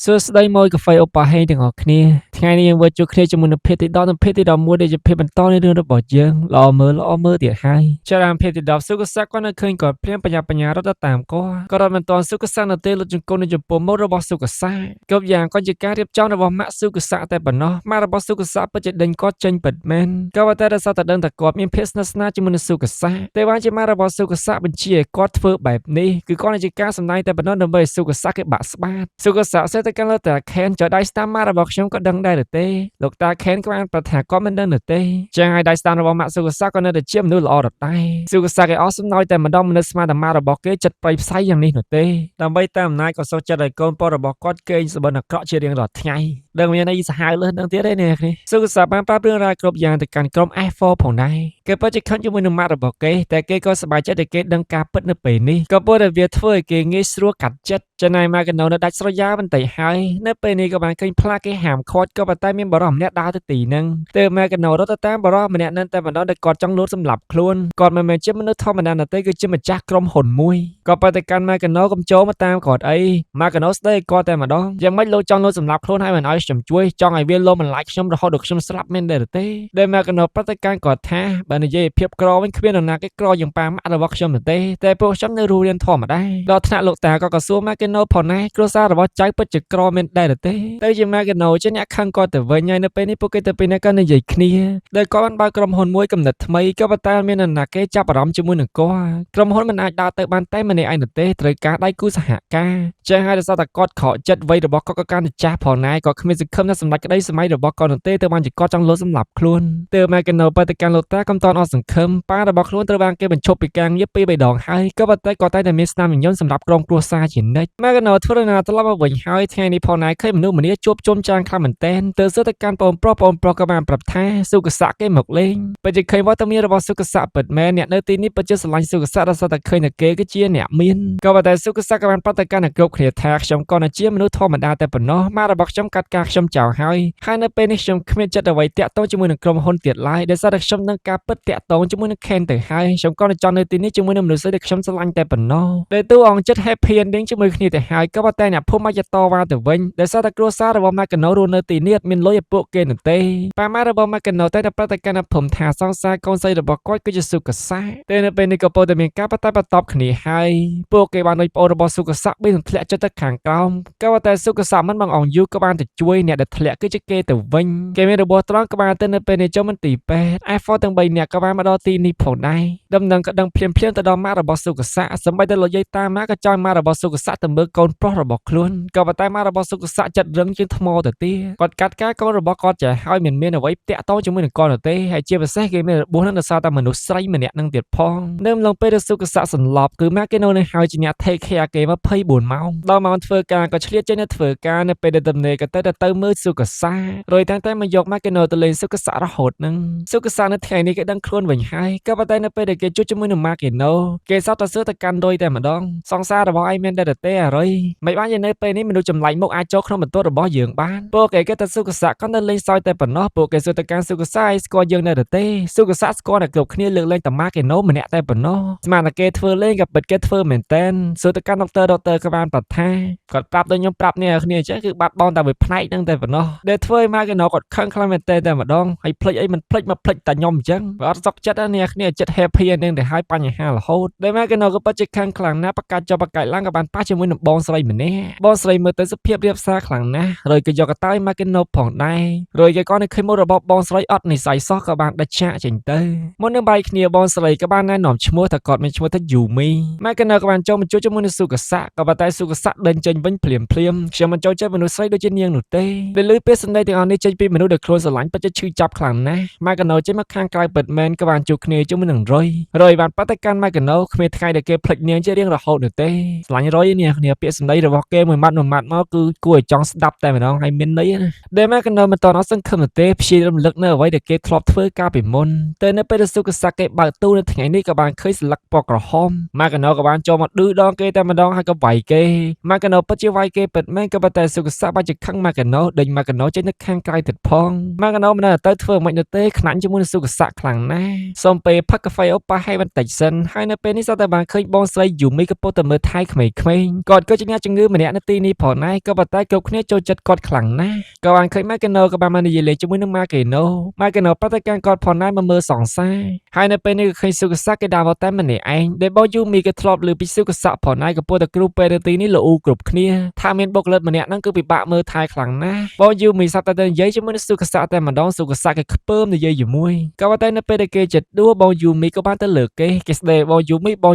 សួស្តីមកកាហ្វេអូប៉ាហេទាំងអស់គ្នាថ្ងៃនេះយើងវិលជួបគ្នាជាមួយនឹងភាគទី10និងភាគទី11ដែលជាភាគបន្តនៃរឿងរបស់យើងល្អមើលទៀតហើយចាប់តាមភាគទី10សុកស័កក៏នៅឃើញគាត់ព្រាមបញ្ញារត់ទៅតាមគាត់រត់មិនទាន់សុកស័កនៅទេលុតជង្គង់នៅចំពោះមុខរបស់សុកស័កគ្រប់យ៉ាងក៏ជាការរៀបចំរបស់ម៉ាក់សុកស័កតែប៉ុណ្ណោះម៉ាក់របស់សុកស័កពិតជាដេញគាត់ចេញពិតមែនក៏ប៉ុន្តែដោយសារតែដឹងថាគាត់មានភាពស្និទ្ធស្នាលជាមួយនឹងសុកស័កតែបានជាម៉ាក់របស់សុកស័កបញ្ជាឲ្យគាត់ធ្វើបែបនេះគឺគាត់ជាការសម្ដែងតែប៉ុណ្ណោះដើម្បីឲ្យសុកស័កគេបាក់ស្បាតសុកស័កសេះទៅកាន់លើតាខេនចុះដៃស្តាមម៉ាក់របស់ខ្ញុំក៏ដឹងដែរទេលោកតាខេនក៏បានប្រថាគាត់មិនដឹងទេចឹងហើយដៃស្តាមរបស់ម៉ាក់សុកស័កក៏នៅតែជាមនុស្សល្អដដែលសុកស័កគេអស់សំណោយតែម្ដងមនុស្សស្មានតែម៉ាក់របស់គេចិត្តប្រៃផ្សៃយ៉ាងនេះនោះទេដើម្បីតាមអំណាចក៏សុខចិត្តឲ្យកូនប្រុសរបស់គាត់កេងសុបិនអាក្រក់ជារៀងរាល់ថ្ងៃដឹងមានន័យសាហាវលើសនឹងទៀតទេអ្នកនេះសុកស័កបានប្រាប់រឿងរ៉ាវគ្រប់យ៉ាងទៅកាន់ក្រុម F4 ផងដែរគេពិតជាខឹងជាមួយនឹងម៉ាក់របស់គេតែគេក៏សប្បាយចិត្តដែលគេដឹងការពិតនៅពេលនេះក៏ព្រោះតែវាធ្វើឲ្យគេងាយស្រួលកាត់ចិត្តចំណែកម៉ាកណូនៅដាច់ស្រយាលបន្តិចហើយនៅពេលនេះក៏បានឃើញផ្លាកគេហាមឃាត់ក៏ប៉ុន្តែមានបរិសម្នាក់ដើរទៅទីហ្នឹងទើបម៉ាកណូរត់ទៅតាមបរិសម្នាក់នឹងតែម្ដងដែលគាត់ចង់លួចសម្លាប់ខ្លួនគាត់មិនមែនជាមនុស្សធម្មតានោះទេគឺជាម្ចាស់ក្រុមហ៊ុនមួយក៏ប៉ុន្តែកាន់ម៉ាកណូកុំចូលមកតាមគាត់អីម៉ាកណូស្ដីឲ្យគាត់តែម្ដងយ៉ាងម៉េចលោកចង់លួចសម្លាប់ខ្លួនហើយមិនឲ្យខ្ញុំជួយចង់ឲ្យវាលោបន្លាយខ្ញុំរហូតដល់ខ្ញុំស្លាប់មែនទេដែលម៉ាកណូប្រតិកម្មគាត់ថាបើនិយាយភាពក្រវិញគ្មាននរណាគេក្រយ៉ាងប៉ាម៉ាក់របស់ខ្ញុំទេតែពួកខ្ញុំនៅរស់រានធម្មតាដល់ថ្នាក់លោកតាក៏សួរម៉ាកណូផងដែរគ្រួសាររបស់ចៅពិតជាក្រមែនដែរទេទៅជាម៉ាកណូជាអ្នកខឹងគាត់ទៅវិញហើយនៅពេលនេះពួកគេទៅពីណាក៏និយាយគ្នាដែលគាត់បានបើកក្រុមហ៊ុនមួយកំណត់ថ្មីក៏ប៉ុន្តែមាននរណាគេចាប់អារម្មណ៍ជាមួយនឹងគាត់ក្រុមហ៊ុនមិនអាចដើរទៅបានតែម្នាក់ឯងទេត្រូវការដៃគូសហការចឹងហើយដោយសារតែគាត់ខកចិត្តវ័យរបស់គាត់ក៏កាន់តែចាស់ផងដែរក៏គ្មានសង្ឃឹមថាសម្ដេចក្តីសម័យរបស់គាត់នោះទេទៅបានជាគាត់ចង់លួចសម្លាប់ខ្លួនទើបម៉ាកណូទៅកាន់លោកតាកំតនអស់សង្ឃឹមប៉ារបស់ខ្លួនត្រូវបានគេបញ្ឈប់ពីការងារពីរ3ដងហើយក៏ប៉ុន្តែគាត់តែមានស្នាមញញឹមសម្រាប់ក្រុមគ្រួសារជានិច្ចម៉ាកណូធ្វើដំណើរត្រឡប់មកវិញហើយថ្ងៃនេះផងដែរឃើញមនុស្សម្នាជួបជុំច្រើនខ្លាំងមែនទែនទើបសួរទៅកាន់បងប្រុសក៏បានប្រាប់ថាសុកស័កគេមកលេងពិតជាឃើញវត្តមានរបស់សុកស័កពិតមែនអ្នកនៅទីនេះពិតជាស្រឡាញ់សុកស័កដោយសារតែឃើញតែគេគឺជាអ្នកមានក៏ប៉ុន្តែសុកស័កក៏បានប្រាប់ទៅកាន់គ្រប់គ្នាថាខ្ញុំក៏ជាមនុស្សធម្មតាតែប៉ុណ្ណោះម៉ាក់របស់ខ្ញុំកាត់ការខ្ញុំចោលហើយនៅពេលនេះខ្ញុំគ្មានចិត្តអ្វីតាក់ទងជាមួយនឹងក្រុមហ៊ុនទៀតឡើយដោយសារតែខ្ញុំនឹងការពិតតាក់ទងជាមួយនឹងខេនទៅហើយខ្ញុំក៏ចង់នៅទីនេះជាមួយនឹងមនុស្សដែលខ្ញុំស្រឡាញ់តែប៉ុណ្ណោះដែលទូអង្គចិត្ត happy ending ជាមួយគ្នាទៅហើយក៏ប៉ុន្តែអ្នកភូមិអាចតវ៉ាទៅវិញដោយសារតែគ្រួសាររបស់ម៉ាកណូរស់នៅទីនេះអត់មានលុយឲ្យពួកគេនោះទេប៉ាម៉ារបស់ម៉ាកណូតែប្រតិកម្មភូមិថាសង្សារកូនស្រីរបស់គាត់គឺជាសុកស័កតែនៅពេលនេះក៏ពោលតែមានការបន្តគ្នាហើយពួកគេបានដូចប្អូនរបស់សុកស័កបានធ្លាក់ចិត្តទៅខាងក្រោមក៏ប៉ុន្តែសុកស័កមិនបងអង្គយូក៏បានទៅជួយអ្នកដែលធ្លាក់គឺជាគេទៅវិញគេមានរបួសត្រង់ក៏បានទៅនៅពេលនេះចូលមន្ទីរពេទ្យ F4 ទាំង3នាក់ក៏បានមកដល់ទីនេះផងដែរដំណឹងក៏ដឹងភ្លាមទៅដល់ម៉ាក់របស់សុកស័កសម្បីតែលោកយាយតាម៉ាក់ក៏ចង់ម៉ាក់របស់សុកស័កទៅមើលកូនប្រុសរបស់ខ្លួនក៏ប៉ុន្តែម៉ាក់របស់សុកស័កចិត្តរឹងជាងថ្មទៅទៀតគាត់កាត់ការកូនរបស់គាត់ចាស់ហើយមានអ្វីតាក់ទងជាមួយនឹងគាត់នោះទេហើយជាពិសេសគេមានរបួសនឹងដោយសារតែមនុស្សស្រីម្នាក់នឹងទៀតផងនៅម្លងពេលដែលសុកស័កសន្លប់គឺម៉ាក់គេនៅនឹងហើយជាអ្នក take care គេ24ម៉ោងដល់ម៉ោងធ្វើការក៏ឆ្លៀតចេញទៅធ្វើការនៅពេលដែលទំនេរក៏ទៅមើលសុកស័ករយតែមកយកម៉ាក់គេនៅទៅលេងសុកស័ករហូតនឹងសុកស័កនៅថ្ងៃនេះគេដឹងខ្លួនវិញហើយក៏ប៉ុន្តែនៅពេលដែលគេជួបជាមួយនឹងម៉ាក់គេនៅគេសោតតែសួរទៅកាន់រុយតែម្ដងសង្សាររបស់ឯងមានដែរទេអរុយមិនបានយ៉ាងនៅពេលនេះមនុស្សចម្លែកមុខអាចចូលក្នុងបន្ទប់របស់យើងបានពួកគេទៅសុកស័កក៏នៅលេងសើចតែប៉ុណ្ណោះពួកគេសួរទៅកាន់សុកស័កស្គាល់យើងនៅទេសុកស័កស្គាល់តែគ្រប់គ្នាលើកលែងតែម៉ាក់គេនៅម្នាក់តែប៉ុណ្ណោះស្មានតែគេធ្វើលេងក៏ពិតគេធ្វើមែនតែនសួរទៅកាន់ដុកទ័រក៏បានប្រាប់ថាគាត់ប្រាប់ដល់ខ្ញុំប្រាប់អ្នកគ្នាអញ្ចឹងគឺបាត់បង់តែមួយផ្នែកហ្នឹងតែប៉ុណ្ណោះដែលធ្វើឲ្យម៉ាក់គេនៅគាត់ខឹងខ្លាំងមែនតែម្ដងហើយភ្លេចអីមិនភ្លេចមកភ្លេចតែខ្ញុំអញ្ចឹងបើអត់សុខចិត្តអ្នកគ្នាចិត្ត happy ហ្នឹងទៅហើយបញ្ហារហូតដែលម៉ាក់គេនៅក៏ពិតជាខឹងខ្លាំងណាស់ប្រកាសចុះប្រកាសឡើងក៏បានប៉ះជាមួយនឹងបងស្រីម្នាក់បងស្រីមើលទៅសុភាពរៀបសារខ្លាំងណាស់rồiក៏យកកតាយម៉ាក់គេនៅផងដែរrồiគេក៏នៅឃើញមុខរបស់បងស្រីអត់និស័យសោះក៏បានដាច់ឆាកចេញទៅមុននឹងបាយគ្នាបងស្រីក៏បានណែនាំឈ្មោះថាគាត់មានឈ្មោះថាយូមីម៉ាក់គេនៅក៏បានចូលមកជួបជាមួយនឹងសុកស័កក៏ប៉ុន្តែសុកស័កដេញចេញវិញភ្លាមខ្ញុំមិនចូលចិត្តមនុស្សស្រីដូចជានាងនោះទេពេលឮពាក្យសម្ដីទាំងអស់នេះចេញពីមនុស្សដែលខ្លួនស្រឡាញ់ពិតជាឈឺចាប់ខ្លាំងណាស់ម៉ាក់គេនៅចេញមកខាងក្រៅពិតមែនក៏បានជួបគ្នាជាមួយនឹងរុយបានប៉ះទៅកាន់ម៉ាក់គេនៅគ្មានថ្ងៃដែលគេភ្លេចនាងជារៀងរហូតនោះទេស្រឡាញ់រុយនេះគ្នាពាក្យសម្ដីរបស់គេមួយម៉ាត់មកគឺគួរឲ្យចង់ស្ដាប់តែម្ដងហើយមានន័យណាដែលម៉ាក់គេនៅមិនតន់អត់សង្ឃឹមទេព្យាយាមរំលឹកនៅអ្វីដែលគេធ្លាប់ធ្វើកាលពីមុនតែនៅពេលដែលសុកស័កគេបើកទូនៅថ្ងៃនេះក៏បានឃើញស្លឹកពណ៌ក្រហមម៉ាក់គេនៅក៏បានចូលមកឌឺដងគេតែម្ដងហើយក៏វាយគេម៉ាក់គេនៅពិតជាវាយគេពិតមែនក៏ប៉ុន្តែសុកស័កបានជាខឹងម៉ាក់គេ Magano ដេញ Magano ចេញទៅខាងក្រៅទៀតផង Magano មិនដឹងទៅធ្វើមិននៅទេខ្លាញ់ជាមួយនឹងសុគស័កខ្លាំងណាស់សូមពេលផឹកកាហ្វេអូប៉ាហើយបន្តិចសិនហើយនៅពេលនេះសតតែបានឃើញបងស្រី Yumi កំពុងតែមើលថៃក្មេងៗគាត់ក៏ជាអ្នកជំងឺម្នាក់នៅទីនេះផងដែរក៏ប៉ុន្តែគ្រប់គ្នាចូលចិត្តគាត់ខ្លាំងណាស់ក៏បានឃើញ Magano ក៏បានមកនិយាយលេងជាមួយនឹង Magano ប្រតិកម្មគាត់ផងដែរមកមើលសង្សារហើយនៅពេលនេះក៏ឃើញសុគស័កគេដើរមកតែម្នាក់ឯងដែលបង Yumi ក៏ធ្លាប់លើពីសុគស័កផងដែរក៏ពោលតែគ្រូពេទ្យនៅទីនេះល្អគ្រប់គ្នាថាមានបុគ្គលិកម្នាក់ហ្នឹងគឺពិបាកមើលថែខ្លាំងណាស់បង Yumi សាប់តែនិយាយជាមួយនឹងសុគស័កតែម្ដងសុគស័កគេខ្ពើមនិយាយជាមួយក៏ប៉ុន្តែនៅពេលដែលគេចិត្តដួលបង Yumi ក៏បានទៅលើគេស្ដីបង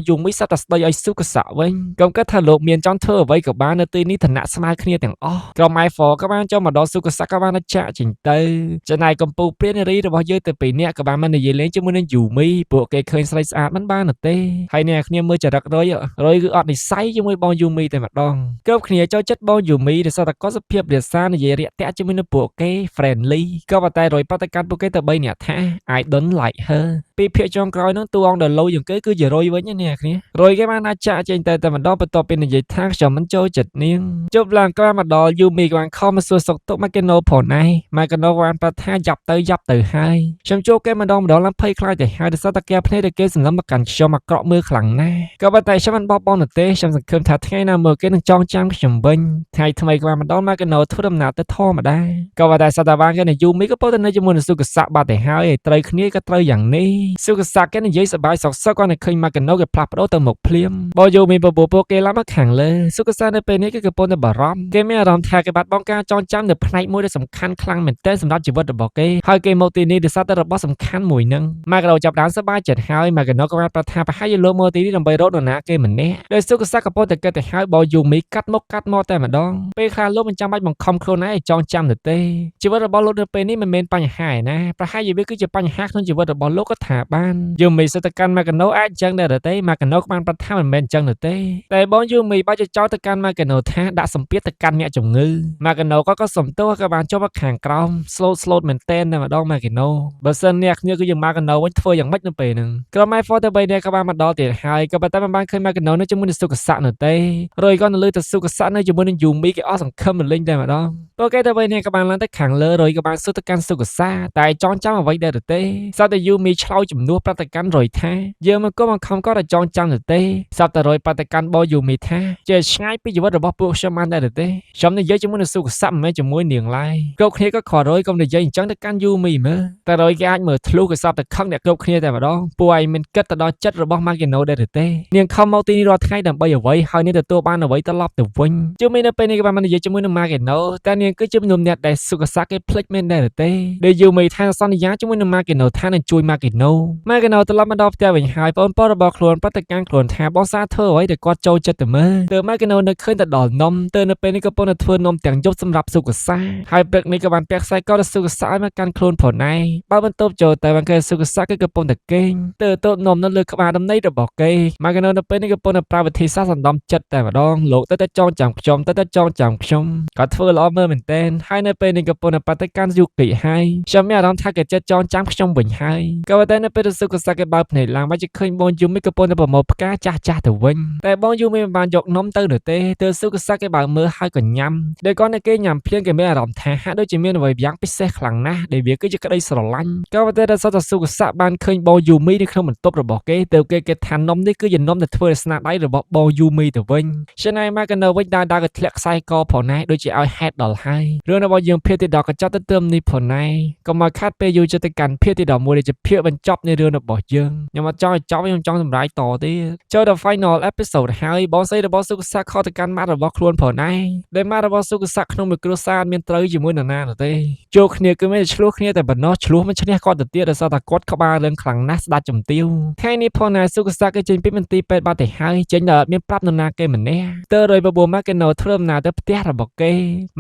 Yumi សាប់តែស្ដីឲ្យសុគស័កវិញកុំគិតថាលោកមានចង់ធ្វើអ្វីក៏បាននៅទីនេះឋានៈស្មើគ្នាទាំងអស់ក្រុម I4 ក៏បានចូលមកដល់សុគស័កក៏បានចាក់ចេញទៅចំណែកកម្ពុជាព្រានារីរបស់យើងទៅពីរនាក់ក៏បានមកនិយាយលេងជាមួយនឹង Yumi ពួកគេឃើញស្រីស្អាតមិនបានទេហើយអ្នកគ្នាមើលចរិតរុយគឺអត់និស័យជាមួយបង Yumi តែម្ដងគ្រប់គ្នាចូលចិត្តបង Yumi ដែលសតកសុភាពរាសានិយាយរាក់ទាក់ជាមួយនឹងពួកគេ friendly ក៏ប៉ុន្តែរុយប្រតិកម្មពួកគេទៅ3នាក់ថា I don't like her ពីភាគចុងក្រោយនោះតួអង្គដែលលោជាងគេគឺជារុយវិញណាអ្នកគ្នារុយគេបានអាចចាក់ចេញតែម្ដងបន្ទាប់ពីនិយាយថាខ្ញុំមិនចូលចិត្តនាងជប់ឡើងក៏មកដល់ Yumi ក៏បានខំមកសួរសុខទុក្ខ Magano ផងដែរ Magano បានប្រាប់ថាយ៉ាប់ទៅហើយខ្ញុំជួបគេម្ដងឡើងភ័យខ្លាចទៅហើយដោយសារតែគេភ្នែកដែលគេសម្លឹងមកកាន់ខ្ញុំអាក្រក់មើលខ្លាំងណាស់ក៏ប៉ុន្តែខ្ញុំមិនបោះបង់នោះទេខ្ញុំសង្ឃឹមថាថ្ងៃណាមើលគេនឹងចងចាំខ្ញុំវិញថ្ងៃថ្មីក៏បានម្ដង Magano ធ្វើដំណើរទៅធម្មតាក៏ប៉ុន្តែសតាវ៉ាគេនៅ Yumi ក៏ពោលទៅនៅជាមួយនឹងសុគស័កបាត់ទៅហើយត្រូវគ្នាក៏ត្រូវយ៉ាងនេះសុគស័កគេនិយាយសប្បាយសុខសុខក៏នៅឃើញ Magano គេផ្លាស់ប្ដូរទៅមុខភ្លាមបើ Yumi បបួលពួកគេឡើងមកខាងលើសុគស័កនៅពេលនេះគេកំពុងតែបារម្ភគេមានអារម្មណ៍ថាគេបាត់បង់ការចងចាំនៅផ្នែកមួយដែលសំខាន់ខ្លាំងមែនទែនសម្រាប់ជីវិតរបស់គេហើយគេមកទីនេះដោយសារតែរបស់សំខាន់មួយហ្នឹង Magano ចាប់ដើមសប្បាយចិត្តហើយ Magano ក៏បានប្រាប់ថាប្រហែលជាលោកមកទីនេះដើម្បីរកនរណាគេម្នាក់ដោយសុគស័កកំពុងតែគិតទៅហើយបើ Yumi កាត់មកតែម្ដងពេលខ្លះលោកមិនចាំបាច់បង្ខំខ្លួនឯងឲ្យចងចាំទៅទេជីវិតរបស់លោកនៅពេលនេះមិនមែនបញ្ហាឯណាប្រហែលជាវាគឺជាបញ្ហាក្នុងជីវិតរបស់លោកក៏ថាបាន Yumi សិតទៅកាន់ Magano អាចអញ្ចឹងដែរទេ Magano ក៏បានប្រាប់ថាមិនមែនអញ្ចឹងទេតែបង Yumi បាច់ចោទទៅកាន់ Magano ថាដាក់សម្ពាធទៅកាន់អ្នកជំងឺ Magano ក៏សំទោសក៏បានចុះមកខាងក្រោម slow មែនតែនតែម្ដង Magano បើសិនអ្នកគ្នាគឺយើង Magano វិញធ្វើយ៉ាងម៉េចនៅពេលហ្នឹងក្រុម I4 ទៅ3នាក់ក៏បានមកដល់ទៀតហើយក៏ប៉ុន្តែមិនបានឃើញ Magano នៅជាមួយនឹងសុគស័កនោះទេរុយក៏នៅលើទៅសុគស័កនៅជាមួយនឹង Yumi គេអស់សង្ឃឹមលេងតែម្ដងពួកគេទៅ3នាក់ក៏បានឡើងទៅខាងលើរុយក៏បានសួរទៅកាន់សុគស័កតែចងចាំអ្វីដែរទេសត្វតែ Yumi ឆ្លោយជំនួសប្រតិកម្មរុយថាយើងមិនក៏បង្ខំក៏ចងចាំទេសត្វតែរុយប្រតិកម្មបង Yumi ថាជាឆ្ងាយពីជីវិតរបស់ពួកខ្ញុំបានដែរទេខ្ញុំនិយាយជាមួយនឹងសុគស័កមិនមែនជាមួយនាងឡើយគ្រប់គ្នាក៏ខករុយកុំនិយាយអញ្ចឹងទៅកាន់ Yumi មើលតែរុយគេអាចមើលធ្លុះក៏សត្វតែខឹងអ្នកគ្រប់គ្នាតែម្ដងពួកឯងមិនគិតទៅដល់ចិត្តរបស់ Magano ដែរទេនាងខំមកទីនេះរាល់ថ្ងៃដើម្បីអ្វីហើយនាងទទួលបានអ្វីត្រឡប់ទៅវិញជុំមាននៅពេលនេះក៏បាននិយាយជាមួយនឹង Magano តែនាងគឺជាមនុស្សអ្នកដែលសុគស័កគេភ្លេចមែនដែរទេដែល Yumi ថាសន្យាជាមួយនឹង Magano ថានឹងជួយ Magano ត្រឡប់មកដល់ផ្ទះវិញហើយបងប្អូនរបស់ខ្លួនប្រតិកម្មខ្លួនថាបងសាធ្វើអ្វីដែលគាត់ចូលចិត្តទៅមើលទើប Magano នៅឃើញទៅដល់នំទៅនៅពេលនេះក៏ពុំទៅធ្វើនំទាំងយប់សម្រាប់សុគស័កហើយព្រឹកនេះក៏បានពាក់ខ្សែកដល់សុគស័កឲ្យមកកាន់ខ្លួនផងដែរបើបន្ទប់ចូលតែបានគេសុគស័កគឺកំពុងតែគេងទៅតូតនំនៅលើក្បាលដំណេករបស់គេ Magano នៅពេលនេះកំពុងតែប្រើវិធីសាស្ត្រសណ្ដំចិត្តតែម្ដងលោកទៅចងចាំខ្ញុំគាត់ធ្វើល្អមើលមែនទែនហើយនៅពេលនេះកំពុងតែប្រតិកម្មយុគិហើយខ្ញុំមានអារម្មណ៍ថាគេចិត្តចងចាំខ្ញុំវិញហើយក៏ប៉ុន្តែនៅពេលសុគស័កគេបើកភ្នែកឡើងមកជិះឃើញបង Yumi កំពុងតែប្រមូលផ្កាចាស់ទៅវិញតែបង Yumi មិនបានយកនំទៅនោះទេទើបសុគស័កគេបើកមើលហើយក៏ញ៉ាំដែលគាត់នៅគេញ៉ាំភ្លាមគេមានអារម្មណ៍ថាហាក់ដូចជាមានអ្វីយ៉ាងពិសេសខ្លាំងណាស់ដែលវាគឺជាក្តីស្រឡាញ់ក៏ប៉ុន្តែដល់សុគស័កបានឃើញបង Yumi នៅក្នុងបន្ទប់របស់គេទើបគេថានំនេះគឺជានំដែលធ្វើដោយស្នាដៃរបស់បង Yumi ទៅវិញឆ្នៃ Magano វិញដើរក៏ធ្លាក់ខ្សែកផងដែរដូចជាឲ្យហេតុដល់ហើយរឿងរបស់យើងភាគទី10ក៏ចប់ទៅត្រឹមនេះផងដែរកុំឲ្យខាត់ពេលយូរចិត្តទៅកាន់ភាគទី11ដែលជាភាគបញ្ចប់នៃរឿងរបស់យើងខ្ញុំអត់ចង់ឲ្យចប់ខ្ញុំចង់សម្រាយតទៀតចូលដល់ final episode ហើយបងស្រីរបស់សុគស័កខកទៅកាន់ម៉ាត់របស់ខ្លួនផងដែរដែលម៉ាត់របស់សុគស័កក្នុងមួយគ្រួសារមានត្រូវជាមួយនរណានោះទេចូលគ្នាគឺមិនឆ្លោះគ្នាតែប៉ុណ្ណោះឆ្លោះមិនឈ្នះគាត់ទៅទៀតដោយសារតែគាត់ក្បាលរឿងខ្លាំងណាស់ស្ដាច់ជំទាវថ្ងៃនេះផងដែរសុគស័កគេចេញពីមន្ទីរពេទ្យបាត់ទៅហើយចេញដល់មានប្រាប់នរណាគេម្នាក់ទៅរយបបួ Magano ធ្វើដំណើរទៅផ្ទះរបស់គេ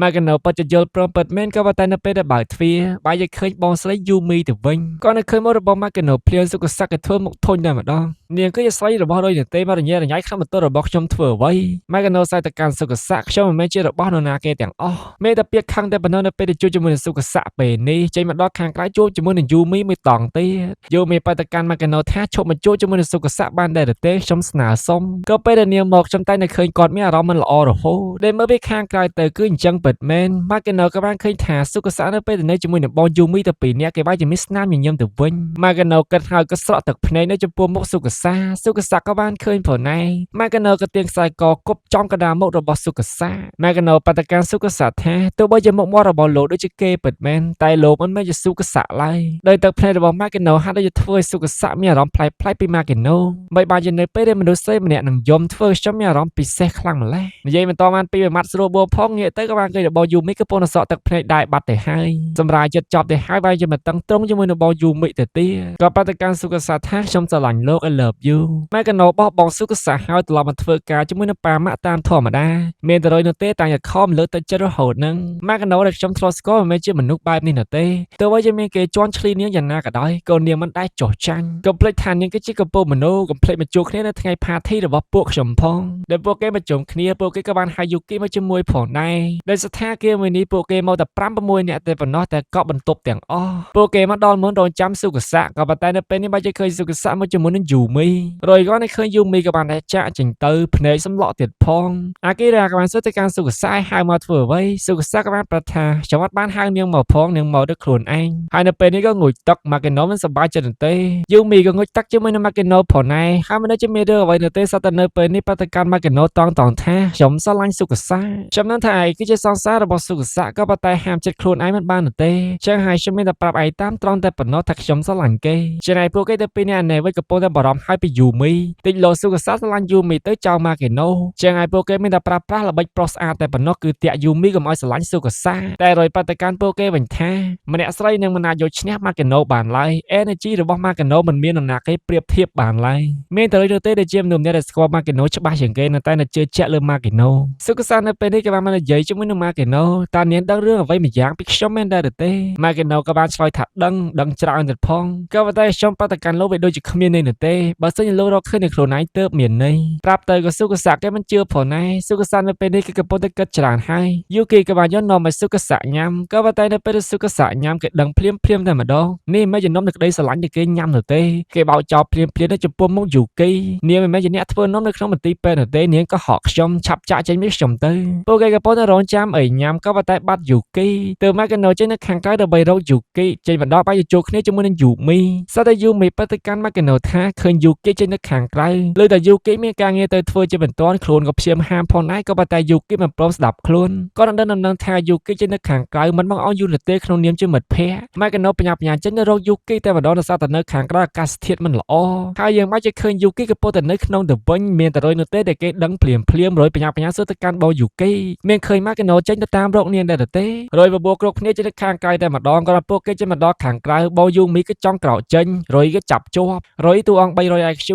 Magano ពិតជាយល់ព្រមពិតមែនក៏ប៉ុន្តែនៅពេលដែលបើកទ្វារបាយគេឃើញបងស្រី Yumi ទៅវិញក៏នៅឃើញមករបស់ Magano ភ្លាមសុគស័កគេធ្វើមុខធុញតែម្ដងនាងគឺជាស្រីរបស់រុយទេមករញ៉េរញ៉ៃក្នុងបន្ទប់របស់ខ្ញុំធ្វើអ្វី Magano សើទៅកាន់សុគស័កខ្ញុំមិនមែនជារបស់នរណាគេទាំងអស់មេតែពាក្យខឹងតែប៉ុណ្ណោះនៅពេលដែលជួបជាមួយនឹងសុគស័កពេលនេះចេញមកដល់ខាងក្រៅជួបជាមួយនឹង Yumi មួយតង់ទៀត Yumi បដកម្ម Magano ថាឈប់មកជួបជាមួយនឹងសុគស័កបានដែរទេខ្ញុំស្នើសុំក៏ពេលដែលនាងមកខ្ញុំតែនៅឃើញគាត់មានអារម្មណ៍មិនល្អរហូតដែលមើលពីខាងក្រៅទៅគឺអញ្ចឹងពិតមែន នម៉ាកេណូក៏បានឃើញថាសុកសៈនៅពេលទៅនៅជាមួយនឹងបងយូមីទៅពីរនាក់គេបែរជាមានស្នាមញញឹមទៅវិញម៉ាកេណូគិតហើយក៏ស្រក់ទឹកភ្នែកនៅចំពោះមុខសុកសៈក៏បានឃើញផងដែរម៉ាកេណូក៏ទាញខ្សែកគប់ចំកណ្ដាលមុខរបស់សុកសៈម៉ាកេណូបាត់ទៅកាន់សុកសៈថាទោះបីជាមុខមាត់របស់លោកដូចជាគេពិតមែនតែលោកមិនមែនជាសុកសៈឡើយដោយទឹកភ្នែករបស់ម៉ាកេណូហាក់ដូចជាធ្វើឲ្យសុកសៈមានអារម្មណ៍ប្លែកៗពីម៉ាកេណូមិនបានជានៅពេលដែលមនុស្សស្រីម្នាក់នឹងយំធ្វើឲ្យខ្ញុំមានអារម្មណ៍ពិសេសខ្លាំងម្ល៉េះនិយាយបន្តបានពីមួយម៉ាត់ស្រួលបួផងងាកទៅក៏បានឃើញរបស់យូមីកំពុងសក់ទឹកភ្នែកដែរបាត់ទៅហើយសម្រាប់ចិត្តចប់ទៅហើយបែរជាមិនតឹងត្រង់ជាមួយនឹងរបស់យូមីទៅទៀតក៏បាត់ទៅកាន់សុកសៈថាខ្ញុំស្រឡាញ់លោក I love you ម៉ាកេណូបោះបង់សុកសៈហើយត្រឡប់មកធ្វើការជាមួយនឹងប៉ាម៉ាក់តាមធម្មតាមានតែរយនៅទេតែខំលើកទៅចិត្តរហូតហ្នឹងម៉ាកេណូដែលខ្ញុំធ្លាប់ស្គាល់មិនមែនជាមនុស្សបែបនេះនោះទេទោះបីជាមានគេជន់ឈ្លីនាងយ៉ាងណាក៏ដោយកូននាងមិនដែលចោះចាញ់កុំភ្លេចថានាងគឺជាកំពូលមនុស្សកុំភ្លេចមកជួបគ្នានៅថ្ងៃ party របស់ពួកខ្ញុំផងដែលពួកគេមកជុំគ្នាពួកគេក៏បានហៅយូគីមកជាមួយផងដែរដោយស្ថានភាពមួយនេះពួកគេមកតែ5 6នាក់តែប៉ុណ្ណោះតែកក់បន្ទប់ទាំងអស់ពួកគេមកដល់មុនរងចាំសុកសៈក៏ប៉ុន្តែនៅពេលនេះបើជាឃើញសុកសៈមកជាមួយនឹងយូមីរយក៏នៅឃើញយូមីក៏បានតែចាក់ចេញទៅភ្នែកសម្លក់ទៀតផងអាគីរ៉ាក៏បានសួរទៅកាន់សុកសៈហៅមកធ្វើអ្វីសុកសៈក៏បានប្រាប់ថាចង្វាត់បានហៅនាងមកផងនាងមកด้วยខ្លួនឯងហើយនៅពេលនេះក៏ងុយទឹកម៉ាកេណូមិនសប្បាយចិត្តទេយូមីក៏ងុយទឹកជាមួយនឹងម៉ាកេណូផងដែរហើយមិនដឹងជាមានរឿងអ្វីនៅទេសតែនៅពេលនេះប្រតិកម្មម៉ាកេណូតងថាខ្ញុំស្រឡាញ់សុកសៈខ្ញុំនឹងថាឯងគឺជាសង្សាររបស់សុកសៈក៏ប៉ុន្តែហាមចិត្តខ្លួនឯងមិនបានទេចឹងហើយខ្ញុំមានតែប្រាប់ឯងតាមត្រង់តែប៉ុណ្ណោះថាខ្ញុំស្រឡាញ់គេចំណែកពួកគេទៅពីនេះអានេះវិញកំពុងតែបារម្ភហើយពីយូមីតិចលោសុកសៈស្រឡាញ់យូមីទៅចោលម៉ាកេណូចឹងហើយពួកគេមានតែប្រើប្រាស់ល្បិចប្រុសស្អាតតែប៉ុណ្ណោះគឺតាក់យូមីកុំឲ្យស្រឡាញ់សុកសៈតែរយប្រតិកម្មពួកគេវិញថាម្នាក់ស្រីនឹងមិនអាចយកឈ្នះម៉ាកេណូបានឡើយ energy របស់ម៉ាកេណូមិនមាននរណាគេប្រៀបធៀបបានឡើយមានតែរយទេដែលជាមនុស្សម្នាក់ដែលស្គាល់ម៉ាកេណូច្បាស់ជាងគេនៅតែជឿជាក់លើម៉ាកេណូសុកសៈនៅពេលនេះក៏បានមកនិយាយជាមួយនឹងម៉ាកេណូតើនាងដឹងរឿងអ្វីម្យ៉ាងពីខ្ញុំមែនដែរទេម៉ាកេណូក៏បានឆ្លើយថាដឹងច្រើនទៀតផងក៏ប៉ុន្តែខ្ញុំប្រតិកម្មលោកវាដូចជាគ្មានន័យនោះទេបើសិនជាលោករកឃើញនៅខ្លួនឯងទើបមានន័យប្រាប់ទៅក៏សុកសៈគេមិនជឿផងដែរសុកសៈនៅពេលនេះគេកំពុងតែគិតច្រើនហើយយូគីក៏បានយកនំឲ្យសុកសៈញ៉ាំក៏ប៉ុន្តែនៅពេលសុកសៈញ៉ាំគេដឹងភ្លាមតែម្ដងនេះមិនមែនជានំនៃក្តីស្រឡាញ់ដែលគេញ៉ាំនោះទេគេបោកចោលភ្លាមនៅចំពោះមុខយូគីនាងមិនមែនជាអ្នកធ្វើនំនៅក្នុងមន្ទីរពេទ្យនោះទេនាងក៏ហកខ្ញុំឆាប់ចាក់ចេញពីខ្ញុំទៅពួកគេកំពុងតែរងចាំអីញ៉ាំក៏ប៉ុន្តែបាត់យូគីទើបម៉ាកេណូចេញនៅខាងក្រៅដើម្បីរកយូគីចេញបណ្ដោះបាយជួបគ្នាជាមួយនឹងយូមីសត្វតែយូមីប្រតិកម្មម៉ាកេណូថាឃើញយូគីចេញនៅខាងក្រៅលើតែយូគីមានការងារទៅធ្វើជាបន្ទាន់ខ្លួនក៏ព្យាយាមហាមផងដែរក៏ប៉ុន្តែយូគីមិនព្រមស្ដាប់ខ្លួនក៏ដឹងថាយូគីចេញនៅខាងក្រៅមិនមកឲ្យយូរទេក្នុងនាមជាមិត្តភក្តិម៉ាកេណូបញ្ញាចេញទៅរកយូគីតែម្ដងដោយសារតែនៅខាងក្រៅអាកាសធាតុមិនល្អហើយយើងមកជាឃើញយូគីកំពុងតែនៅក្នុងទៅវិញមានតែរយនោះទេដែលគេដឹងភ្លាមរយបញ្ញាសួរទៅកាន់បោយូគីមានឃើញម៉ាកេណូចេញទៅតាមរកនាងដែរទេរយបបួគ្រប់គ្នាចេញទៅខាងក្រៅតែម្ដងក៏ពួកគេចេញមកដល់ខាងក្រៅបោយូមីក៏ចង់ក្រោកចេញរយក៏ចាប់ជាប់រយតួអង្គ 300 IQ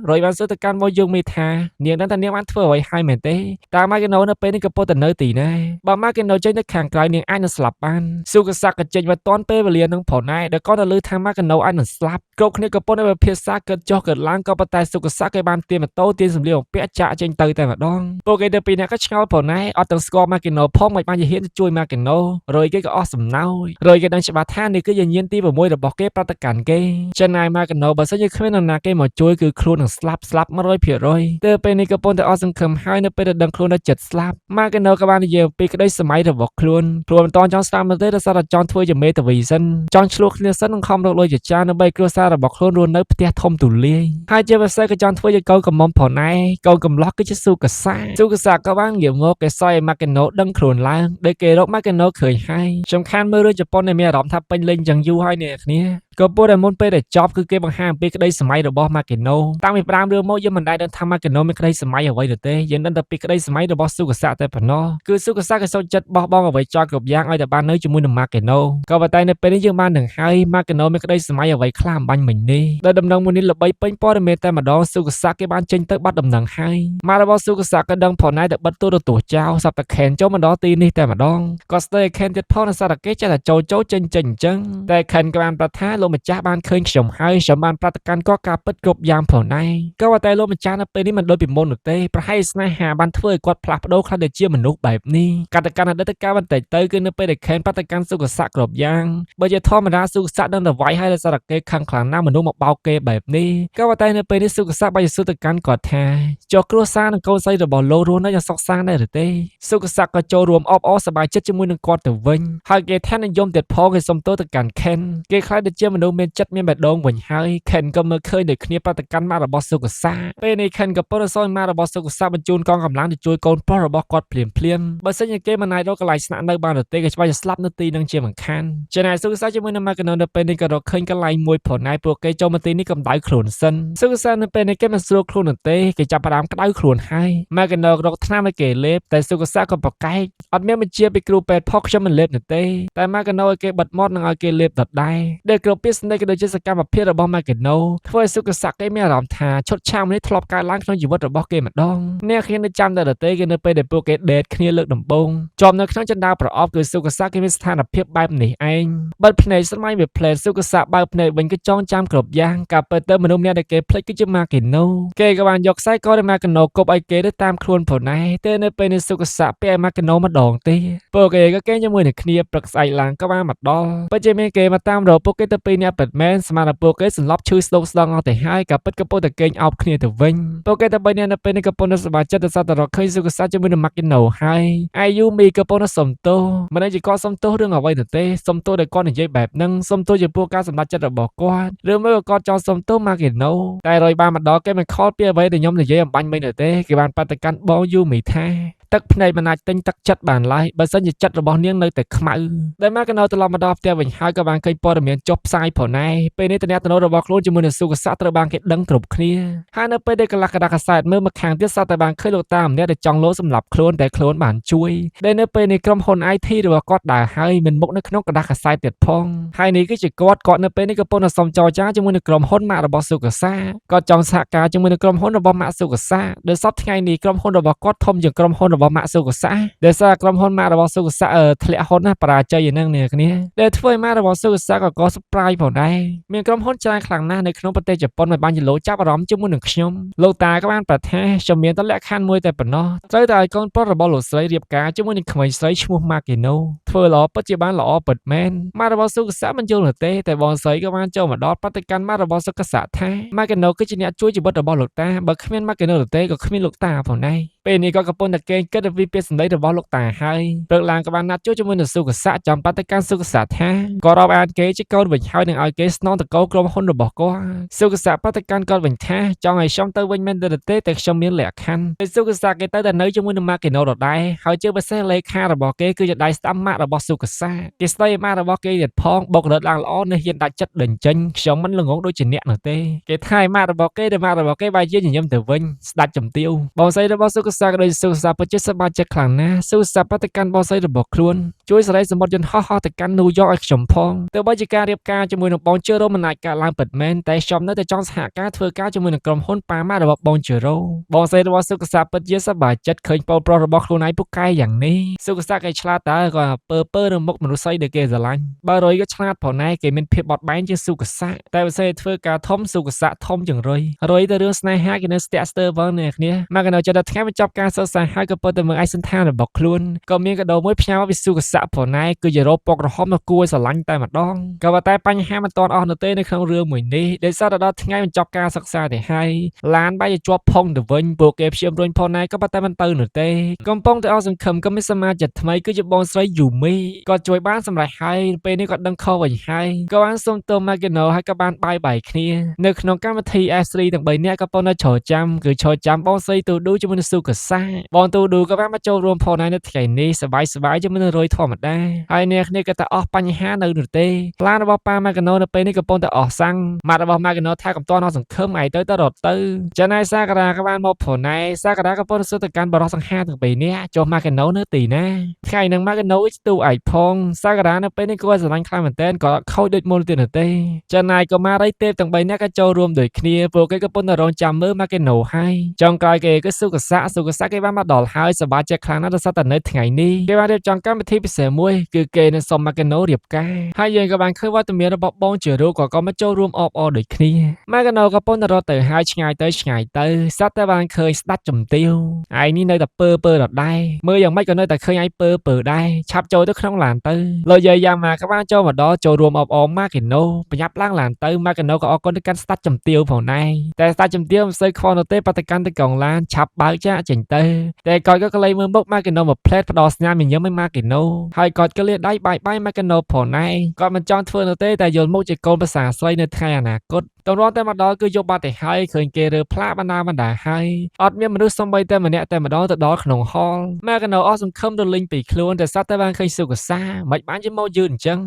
រយបានសួរទៅកាន់បោយូមីថានាងដឹងថានាងបានធ្វើអ្វីហើយមែនទេតើម៉ាកេណូនៅពេលនេះកំពុងតែនៅទីណាបើម៉ាកេណូចេញទៅខាងក្រៅនាងអាចនឹងស្លាប់បានសុកសៈក៏ចេញមកតន់ពេលវេលានឹងផងដែរដែលគាត់ទៅលើថាម៉ាកេណូអាចនឹងស្លាប់គ្រប់គ្នាកំពុងតែពិភាក្សាកើតចុះកើតឡើងក៏ប៉ុន្តែសុកសៈគេបានទាញម៉ូតូទាញសម្លៀកបំពាក់ចាក់ចេញទៅតែម្ដងពួកគេទៅពីអ្នកក៏ឆ្ងល់ផងដែរអត់ទាំងស្គាល់ម៉ាកេណូផងមិនបានជាហ៊ានទៅជួយម៉ាកេណូរយគេក៏អស់សំណោយរយគេដឹងច្បាស់ថានេះគឺជាញាណទី6របស់គេប្រតិកម្មគេចំណាយម៉ាកេណូបើសិនជាគ្មាននរណាគេមកជួយគឺខ្លួននឹងស្លាប់ 100% ទៅពេលនេះកំពុងតែអស់សង្ឃឹមហើយនៅពេលដែលដឹងខ្លួនថាចិត្តស្លាប់ម៉ាកេណូក៏បាននិយាយអំពីក្តីសម័យរបស់ខ្លួនមិនតន់ចង់ស្ដាប់នោះទេដោយសារតែចង់ធ្វើជាមេតាវីសិនចង់ឆ្លោះគ្នាសិននឹងខំរកលុយជាច្រើនដើម្បីគ្រួសាររបស់ខ្លួនរស់នៅផ្ទះធំទូលាយហើយជាពិសេសក៏ចង់ធ្វើជាកូនកំមុំផងដែរកូនកំឡោះគឺជាសុកសៈក៏បានងាកមកគេសយឲ្យម៉ាកេណូដឹងខ្លួនឡើងដែលគេរកម៉ាកេណូឃើញហើយសំខាន់មើលរឿងជប៉ុនដែលមានអារម្មណ៍ថាពេញលេញយ៉ាងយូរហើយអ្នកគ្នាក៏ពោលតែមុនពេលដែលចប់គឺគេបង្ហាញអំពីក្តីសម័យរបស់ម៉ាកេណូតាំងពី5រឿងមកយើងមិនដែលដឹងថាម៉ាកេណូមានក្តីសម័យអ្វីទេយើងដឹងតែពីក្តីសម័យរបស់សុកសៈតែប៉ុណ្ណោះគឺសុកសៈគេសុខចិត្តបោះបង់អ្វីចោលគ្រប់យ៉ាងឲ្យតែបាននៅជាមួយនឹងម៉ាកេណូក៏ប៉ុន្តែនៅពេលនេះយើងបាននឹងហើយម៉ាកេណូមានក្តីសម័យអ្វីខ្លះអំបញ្ញមិញនេះដោយដំណឹងមួយនេះល្បីពេញព័ត៌មានតែម្ដងសុកសៈគេបានចេញទៅបាត់ដំណឹងហើយម៉ារបស់សុកសៈក៏ដឹងផងដែរតែបិទទូរទស្សន៍ចោលសប្តាហ៍ខែនចូលមកដល់ទីនេះតែម្ដងក៏ស្ទើរខែនទៀតផងនៅសារគេចេះតែចូលចេញអញ្ចឹងតែខែនក៏បានប្រាប់ថាល លោកម្ចាស់បានឃើញខ្ញុំហើយខ្ញុំបានប្រតិកម្មក៏ការពិតគ្រប់យ៉ាងផងដែរក៏ប៉ុន្តែលោកម្ចាស់នៅពេលនេះមិនដូចពីមុននោះទេប្រហែលស្នេហាបានធ្វើឲ្យគាត់ផ្លាស់ប្ដូរខ្លះទៅជាមនុស្សបែបនេះកតកម្មអតីតកាលបន្តិចទៅគឺនៅពេលដែលខេនប្រតិកម្មសុខស័ក្តិគ្រប់យ៉ាងបើជាធម្មតាសុខស័ក្តិនឹងទៅវាយឲ្យដោយសារតែគេខឹងខ្លាំងណាស់មនុស្សមកបោកគេបែបនេះក៏ប៉ុន្តែនៅពេលនេះសុខស័ក្តិបានយល់ទៅកាន់គាត់ថាចុះគ្រួសារនិងកូនស្រីរបស់លោករស់នៅយ៉ាងសុខសាន្តដែរឬទេសុខស័ក្តិក៏ចូលរួមអបអរសប្បាយចិត្តជាមួយនឹងគាត់ទៅវិញហើយគេថែនិយមទៀតផងគេសុំទោសទៅកាន់ខេនគេខ្លាចទៅជាមនុស្សមានចិត្តមានបេះដូងវិញហើយខេនក៏មើលឃើញដូចគ្នាប្រតិកម្មមករបស់សុខស័ក្តិពេលនេះខេនក៏ពុតសោយមករបស់សុខស័ក្តិបញ្ជូនកងកម្លាំងទៅជួយកូនប្រុសរបស់គាត់ភ្លាមបើសិនជាគេមិនអាចរកកន្លែងស្នាក់នៅបានទេគេច្បាស់ជាស្លាប់នៅទីនឹងជាមិនខានចំណែកសុខស័ក្តិជាមួយនឹងម៉ាកណូនៅពេលនេះក៏រកឃើញកន្លែងមួយផងដែរពួកគេចូលមកទីនេះកម្ដៅខ្លួនសិនសុខស័ក្តិនៅពេលនេះគេមិនស្រួលខ្លួនទេគេចាប់ផ្ដើមក្តៅខ្លួនហើយម៉ាកណូរកថ្នាំឲ្យគេលេបតែសុខស័ក្តិក៏ប្រកែកអត់មានបញ្ជាពីគ្រូពេទ្យផុសខ្ញុំមិនលេបនោះទេតែម៉ាកណូឲ្យគេបិទមាត់នឹងឲ្យគេលេបដដែលដែលគ្រប់ពាក្យសម្ដីក៏ដូចជាសកម្មភាពរបស់ម៉ាកណូធ្វើឲ្យសុខស័ក្តិគេមានអារម្មណ៍ថាឈុតឆាកនេះធ្លាប់កើតឡើងក្នុងជីវិតរបស់គេម្ដងអ្នកគ្នានៅចាំតែទេគេនៅពេលដែលពួកគេដេតគ្នាលើកដំបូងជាប់នៅក្នុងចណ្ដាលប្រអប់គឺសុខស័ក្តិគេមានស្ថានភាពបែបនេះឯងបិទភ្នែកស្មៃវាផ្លែសុខស័ក្តិបើកភ្នែកវិញក៏ចងចាំគ្រប់យ៉ាងការពិតទៅមនុស្សម្នាក់ដែលគេភ្លេចគឺជាម៉ាកណូគេក៏បានយកខ្សែករបស់ម៉ាកណូគប់ឲ្យគេទៅតាមខ្លួនផងដែរតែនៅពេលនេះសុខស័ក្តិពេលម៉ាកណូម្ដងទេពួកគេក៏គេជាមួយនឹងគ្នាព្រឹកស្អែកឡើងក៏បានមកដល់បើជាមានគេមកតាមរកពួកគេទៅពីអ្នកពិតមែនស្មានតែពួកគេសន្លប់ឈឺស្ដោកស្ដងអស់ទៅហើយក៏ពិតក៏ពុទ្ធតែគេងអោបគ្នាទៅវិញពួកគេទៅបីអ្នកនៅពេលនេះក៏ពុទ្ធសប្បាយចិត្តទៅសត្វរកឃើញសុខស័ក្តិជាមួយនឹងម៉ាកណូហើយអាយូមីក៏ពុទ្ធសំទោសមិនដឹងជាគាត់សំទោសរឿងអ្វីទៅទេសំទោសដែលគាត់និយាយបែបហ្នឹងសំទោសចំពោះការសម្រេចចិត្តរបស់គាត់ឬមួយក៏គាត់ចង់សំទោសម៉ាកណូតែរយបានមកដល់គេមិនខលពីអ្វីដែលខ្ញុំនិយាយអំបញ្ញមិញទេគេបានបដិកម្មបងយូមីថាទឹកភ្នែកមិនអាចទិញទឹកចិត្តបានឡើយបើសិនជាចិត្តរបស់នាងនៅតែខ្មៅដែលម៉ាកណូត្រឡប់មកដល់ផ្ទះវិញហើយក៏បានឃើញព័ត៌មានចុះផ្សាយផងដែរពេលនេះតំណែងរបស់ខ្លួនជាមួយនឹងសុខស័ក្តិត្រូវបានគេដឹងគ្រប់គ្នាហើយនៅពេលដែលកន្លះកណ្ដាលកាសែតមើលមកខាងទៀតសត្វតែបានឃើញលោកតាម្នាក់ដែលចង់លោសម្លាប់ខ្លួនតែខ្លួនបានជួយដែលនៅពេលនេះក្រុមហ៊ុន IT របស់គាត់ដើរហើយមិនមុខនៅក្នុងកណ្ដាលកាសែតទៀតផងហើយនេះគឺជាគាត់នៅពេលនេះក៏ពុនសុំចរចាជាមួយនឹងក្រុមហ៊ុនម៉ាករបស់សុខស័ក្តិគាត់ចង់សហការជាមួយនឹងក្រុមហ៊ុនរបស់ម៉ាកសុខស័ក្តិដែលសពថ្ងៃនេះក្រុមហ៊ុនរបស់គាត់ធំជាងក្រុមហ៊ុនរបស់ម៉ាកសុខស័ក្តិដែលសារក្រុមហ៊ុនម៉ាករបស់សុខស័ក្តិធ្លាក់ហ៊ុនណាបរាជ័យហ្នឹងនេះគ្នាដែលធ្វើឲ្យម៉ាករបស់សុខស័ក្តិក៏ surprise ផងដែរមានក្រុមហ៊ុនច្រើនខ្លាំងណាស់នៅក្នុងប្រទេសជប៉ុនមិនបានជាលោកចាប់អារម្មណ៍ជាមួយនឹងខ្ញុំលោកតាក៏បានប្រថាខ្ញុំមានតែលក្ខខណ្ឌមួយតែប៉ុណ្ណោះត្រូវតែឲ្យកូនប្រុសរបស់លោកស្រីរៀបការជាមួយនឹងក្មេងស្រីឈ្មោះម៉ាកេណូធ្វើល្អពិតជាបានល្អពិតមែនម៉ាករបស់សុខស័ក្តិមិនយល់នោះទេតែបងស្រីក៏បានចូលមកដល់ប្រតិកម្មម៉ាករបស់សុខស័ក្តិថាម៉ាកេណូគឺជាអ្នកជួយជីវិតរបស់លោកតាបើគ្មានម៉ាកេណូទេក៏គ្មានលោកតាផងដែរពេលនេះក៏កំពុងតែគេគិតពីពាក្យសម្ដីរបស់លោកតាហើយព្រឹកឡើងក៏បានណាត់ជួបជាមួយនឹងសុខស័ក្តិចំបដកម្មសុខស័ក្តិថាក៏រាប់អានគេជាកូនវិញហើយនឹងឲ្យគេស្នងតកោក្រុមហ៊ុនរបស់គាត់សុខស័ក្តិបដកម្មគាត់វិញថាចង់ឲ្យខ្ញុំទៅវិញមែនទេតែខ្ញុំមានលក្ខខណ្ឌតែសុខស័ក្តិគេទៅតែនៅជាមួយនឹងម៉ាកេណូដដែលហើយជាពិសេសលេខារបស់គេគឺជាដៃស្ដាំម៉ាករបស់សុខស័ក្តិគេស្ដីម៉ាករបស់គេទៀតផងបុករត់ឡើងល្អនេះហ៊ានដាច់ចិត្តដេញចេញខ្ញុំមិនល្ងងដូចជាអ្នកនោះទេគេថាម៉ាករបស់គេបែរជាញញឹមទៅវិញស្ដាច់ជំទាវបងស្រីរបស់សុខស័ក្តិដោយសុខស័ក្តិពិតជាសប្បាយចិត្តខ្លាំងណាស់សុខស័ក្តិបដកម្មបងស្រីរបស់ខ្លួនជួយសេរីសមុទ្រយន្តហោះទៅកាន់ញូវយ៉កឲ្យខ្ញុំផងទោះបីជាការរៀបការជាមួយនឹងបងជឺរ៉ូមិនអាចកើតឡើងពិតមែនតែខ្ញុំនៅតែចង់សហការធ្វើការជាមួយនឹងក្រុមហ៊ុនប៉ាម៉ារបស់បងជឺរ៉ូបងស្រីរបស់សុខស័ក្តិពិតជាសប្បាយចិត្តឃើញបងប្រុសរបស់ខ្លួនឯងពូកែយ៉ាងនេះសុខស័ក្តិគេឆ្លាតតើក៏ពើនៅមុខមនុស្សស្រីដែលគេស្រឡាញ់បើរុយក៏ឆ្លាតផងដែរគេមានភាពបត់បែនជាងសុខស័ក្តិតែបើស្រីធ្វើការធំសុខស័ក្តិធំជាងរុយទៅរឿងស្នេហាគេនៅស្ទាក់ស្ទើរផងនេះគ្នាមកកណ្ដោចិត្តតែថ្ងៃបញ្ចប់ការសិក្សាហើយក៏ពិតទៅមើលឯកសណ្ឋានរបស់ខ្លួនក៏មានកាដូមួយផ្ញើពីសុខស័ក្តិផងដែរគឺជារ៉ូពករហមគួរស្រឡាញ់តែម្ដងក៏ប៉ុន្តែបញ្ហាមិនទាន់អស់នៅទេនៅក្នុងរឿងមួយនេះដោយសារតែដល់ថ្ងៃបញ្ចប់ការសិក្សាទៅហើយឡានបែរជាជាប់ផុងទៅវិញពួកគេព្យាយាមរុញផងដែរក៏ប៉ុន្តែមិនទៅនោះទេកំពុងតែអស់សង្ឃឹមក៏មានសមាជិកថ្មីគឺជាបងស្រីយូមីក៏ជួយបានសម្រេចហើយពេលនេះក៏ដឹងខុសវិញហើយក៏បានសុំទោសម៉ាកេណូហើយក៏បានបាយគ្នានៅក្នុងកម្មវិធី S3 ទាំង3នាក់ក៏ប៉ុន្តែឈរចាំបងស្រីទូឌូជាមួយនឹងសុខស័ក្តិបងទូឌូក៏បានមកចូលរួមផងដែរនៅថ្ងៃនេះសប្បាយជាមួយនឹងរុយធម្មតាហើយអ្នកគ្នាក៏តែអស់បញ្ហានៅនោះទេផ្លានរបស់ប៉ាម៉ាកេណូនៅពេលនេះកំពុងតែអស់សាំងម៉ាត់របស់ម៉ាកេណូថាកំទាន់អស់សង្ឃឹមឯទៅរត់ទៅចំណែកសាការាក៏បានមកផងដែរសាការាក៏ពុនសុទ្ធទៅកាន់បរិសសង្ហាទាំងពីរនាក់ចុះម៉ាកេណូនៅទីណាថ្ងៃនឹងម៉ាកេណូស្ទូឯកផងសាការានៅពេលនេះគាត់ស្រឡាញ់ខ្លាំងមែនទែនក៏ខូចដូចមុនទៀតនោះទេចំណែកកុមារីទេពទាំង3នាក់ក៏ចូលរួមដូចគ្នាពួកគេក៏ពុនតែរងចាំមើលម៉ាកេណូហើយចុងក្រោយគេគឺសុខស័ក្តិ កសាគេបានមកដល់ហើយសប្បាយចិត្តខ្លាំងណាស់ដោយសារតែនៅថ្ងៃនេះគេបានរៀបចំកម្មវិធីពិសេសមួយគឺគេនឹងសុំ Magano រៀបការហើយយើងក៏បានឃើញវត្តមានរបស់បងជារូក៏មកចូលរួមអបអរដូចគ្នា Magano ក៏ពងទៅរត់ទៅហើយឆ្ងាយទៅសត្វតែបានឃើញស្ដាច់ជំទាវឯងនេះនៅតែពើដដែលមើលយ៉ាងម៉េចក៏នៅតែឃើញឯងពើដែរឆាប់ចូលទៅក្នុងឡានទៅលោកយាយយ៉ាម៉ាក៏បានចូលមកដល់ចូលរួមអបអរ Magano ប្រញាប់ឡើងឡានទៅ Magano ក៏អរគុណទៅកាន់ស្ដាច់ជំទាវផងដែរតែស្ដាច់ជំទាវមិនសូវខ្វល់នោះទេបដកម្មទៅកងឡានឆាប់បើកចាកចេញទៅតែគាត់ក៏ក្លែងមើលមុខ Magano មកផ្លែតផ្ដោស្នាមញញឹមឲ្យ Magano ហើយគាត់ក៏លាដៃបាយ Magano ផងដែរគាត់មិនចង់ធ្វើនោះទេតែយល់មុខជាកូនប្រសាស្រីនៅថ្ងៃអនាគតតរតែមកដល់គឺយកបាត់ទៅហើយឃើញគេរើផ្លាកបណ្ដាហើយអត់មានមនុស្សសំបីតែម្នាក់តែម្ដងទៅដល់ក្នុងហល Magano អស់សង្ឃឹមរលីងពីខ្លួនតែសត្វតែបានឃើញសុកសាមិនបានជាមកយឺតអញ្ចឹង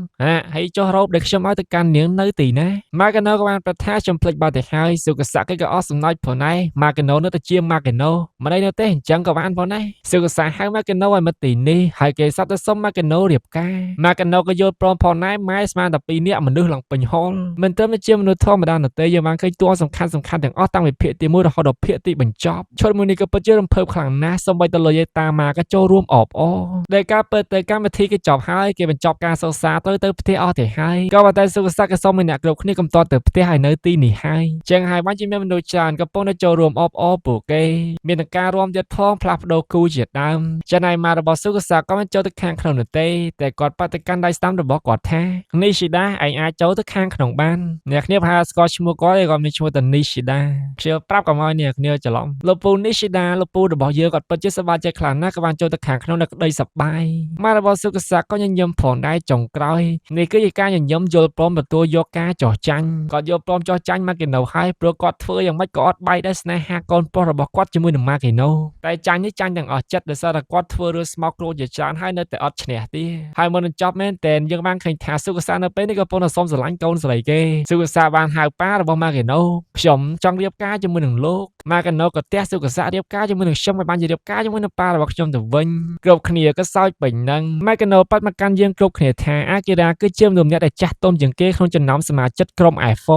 ហើយចុះរោបដែលខ្ញុំឲ្យទៅកាន់នាងនៅទីណា Magano ក៏បានប្រថាចំភ្លេចបាត់ទៅហើយសុកសាគេក៏អស់សំណើចផងដែរ Magano នៅតែជា Magano មិនឯនៅទេអញ្ចឹងក៏បានផងដែរសុកសាហៅ Magano ឲ្យមកទីនេះហើយគេសត្វទៅសុំ Magano រៀបការ Magano ក៏យល់ព្រមផងដែរម៉ែស្មានតែ2នាក់មនុស្សឡើងពេញហលមិនត្រឹមតែជាមនុស្សធម្មតានោះទេយើងបានឃើញតួសំខាន់ទាំងអស់តាំងពីភាគទី1រហូតដល់ភាគទីបញ្ចប់ឈុតមួយនេះក៏ពិតជារំភើបខ្លាំងណាស់សូម្បីតែលោកយាយតាម៉ាក៏ចូលរួមអបអរដែលការពិតទៅកម្មវិធីគេចប់ហើយគេបញ្ចប់ការសិក្សាទៅផ្ទះអស់ទៅហើយក៏ប៉ុន្តែសុខសក្តិក៏សូមអ្នកគ្រប់គ្នាកុំតទៅផ្ទះហើយនៅទីនេះហើយចឹងហើយបានជាមានមនុស្សច្រើនកំពុងតែចូលរួមអបអរពួកគេមានទាំងការរួមទៀតផងផ្លាស់ប្ដូរគូជាដើមចំណែកម៉ារបស់សុខសក្តិក៏មិនចូលទៅខាងក្នុងនោះទេតែគាត់បដកម្មដៃស្ដាំរបស់គាត់ថា Nishida ឯងអាចចូលទៅខាងក្នុងបានអ្នកគ្នាប្រហែលស្គាល់ឈ្មោះគាត់គាត់មានឈ្មោះថា Nishida ខ្ញុំប្រាប់កុំឲ្យអ្នកគ្នាច្រឡំលោកពូ Nishida លោកពូរបស់យើងគាត់ពិតជាសប្បាយចិត្តខ្លាំងណាស់ក៏បានចូលទៅខាងក្នុងនៅក្តីសប្បាយម៉ារបស់សុខសក្តិក៏ញញឹមផងដែរចុងក្រោយនេះគឺជាការញញឹមយល់ព្រមទទួលយកការចោះចាញ់គាត់យល់ព្រមចោះចាញ់ Magano ហើយព្រោះគាត់ធ្វើយ៉ាងម៉េចក៏អត់បែកដែរស្នេហាកូនប្រុសរបស់គាត់ជាមួយនឹង Magano តែចាញ់នេះចាញ់ទាំងអស់ចិត្តដោយសារតែគាត់ធ្វើរឿងស្មោកគ្រោកជាច្រើនហើយនៅតែអត់ឈ្នះទេហើយមុននឹងចប់មែនតែយើងបានឃើញថាសុខសក្តិនៅពេលនេះក៏ពុំតែសុំស្រឡាញ់កូនស្រីគេសុខសក្តិបានហៅប៉ារបស់ Magano ខ្ញុំចង់រៀបការជាមួយនឹងលោក Magano ក៏ទះសុខសក្តិរៀបការជាមួយនឹងខ្ញុំឲ្យបានជារៀបការជាមួយនឹងប៉ារបស់ខ្ញុំទៅវិញគ្រប់គ្នាក៏សើចពេញនឹង Magano ប៉ាត់មកកាន់យើងគ្រប់គ្នាថា Akira គឺជាមនុស្សម្នាក់ដែលចាស់ទុំជាងគេក្នុងចំណោមសមាជិកក្រុម F4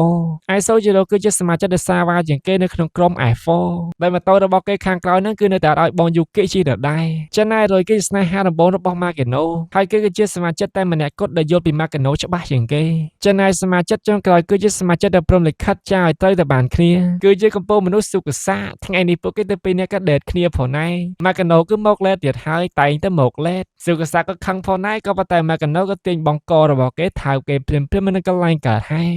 ហើយ Sojiro គឺជាសមាជិកដែលសាវ៉ាជាងគេនៅក្នុងក្រុម F4 ដែលម៉ូតូរបស់គេខាងក្រោយហ្នឹងគឺនៅតែឲ្យបង Yuki ជិះដដែលចំណែក Roy គឺជាស្នេហាដំបូងរបស់ Magano ហើយគេគឺជាសមាជិកតែម្នាក់គត់ដែលយល់ពី Magano ច្បាស់ជាងគេចំណែកសមាជិកចុងក្រោយគឺជាសមាជិកដែលព្រមលិខិតចាឲ្យត្រូវតែបានគ្នាគឺជាកំពូលមនុស្សសុខសាថ្ងៃនេះពួកគេទៅពីរនាក់ក៏ដេតគ្នាផងដែរ Magano គឺមកលេតទៀតហើយតែងតែមកលេតសុខសាក៏ខឹងផងដែរក៏ប៉ុន្តែ Magano ក៏ទាញបងករបស់គេថៅគេព្រាមមិននឹងកន្លែងកើតហើយ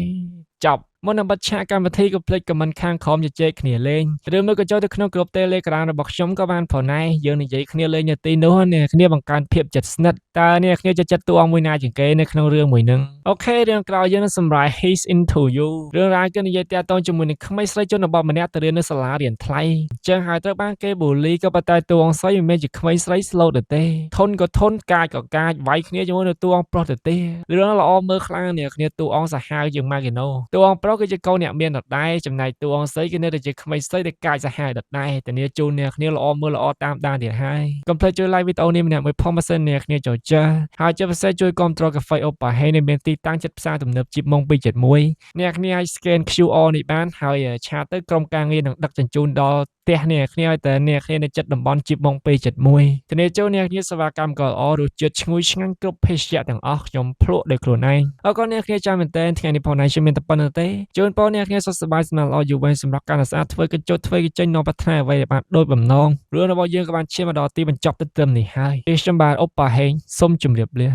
ចប់មុននឹងបិទឆាកកម្មវិធីកុំភ្លេចខមមិនខាងក្រោមជជែកគ្នាលេងឬមួយក៏ចូលទៅក្នុងក្រុម Telegram របស់ខ្ញុំក៏បានផងដែរយើងនិយាយគ្នាលេងនៅទីនោះអ្នកគ្នាបង្កើនភាពជិតស្និទ្ធតើអ្នកគ្នាจะចិត្តតួអង្គមួយណាជាងគេនៅក្នុងរឿងមួយហ្នឹងអូខេរឿងក្រោយយើងនឹងសម្រាប់ He's into you រឿងរ៉ាវគឺនិយាយតាក់ទងជាមួយនឹងក្មេងស្រីជនបទម្នាក់ទៅរៀននៅសាលារៀនថ្លៃចឹងហើយត្រូវបានគេបូលីក៏ប៉ុន្តែតួអង្គស្រីមិនមែនជាក្មេងស្រី slow ទៅទេធន់ក៏ធន់កាចក៏កាចវាយគ្នាជាមួយនឹងតួអង្គប្រុសទៅទេរឿងល្អមើលខ្លាំងអ្នកគ្នាតួអង្គសាហាវជាង Magano តួអង្គប្រុសគឺជាកូនអ្នកមានដដែលចំណែកតួអង្គស្រីគឺនៅតែជាក្មេងស្រីដែលកាចសាហាវដដែលតែនេះជូនអ្នកគ្នាល្អមើលល្អតាមដានទៀតហើយកុំភ្លេចជួយ like វីដេអូនេះម្នាក់មួយផងបើសិនអ្នកគ្នាចូលចិត្តហើយជាពិសេសជួយគាំទ្រកាហ្វេអូប៉ាហេនៅមានទីតាំងចិត្តផ្សារទំនើបជីបម៉ុង271អ្នកគ្នាអាច scan QR នេះបានហើយឆាតទៅក្រុមការងារនឹងដឹកជញ្ជូនដល់ផ្ទះអ្នកគ្នាឲ្យតែអ្នកគ្នានៅចិត្តតំបន់ជីបម៉ុង271ធានាចូលអ្នកគ្នាសេវាកម្មក៏ល្អរសជាតិឈ្ងុយឆ្ងាញ់គ្រប់ភេសជ្ជៈទាំងអស់ខ្ញុំភ្លក់ដោយខ្លួនឯងអរគុណអ្នកគ្នាចាំមែនតើថ្ងៃនេះផងដែរខ្ញុំមានតែប៉ុណ្្នឹងទេជូនពរអ្នកគ្នាសុខសប្បាយស្នាមល្អយូរវែងសម្រាប់ការស្អាតធ្វើកញ្ចក់ធ្វើកញ្ចេញនាំប្រាថ្នាអ្វីដែលបានដូចបំណងរឿងរបស់យើងក៏បានឈានមកដល់ទីបញ្ចប់ទៅត្រឹមនេះហើយខ្ញុំបាទអូប៉ាហេងសូមជម្រាបលា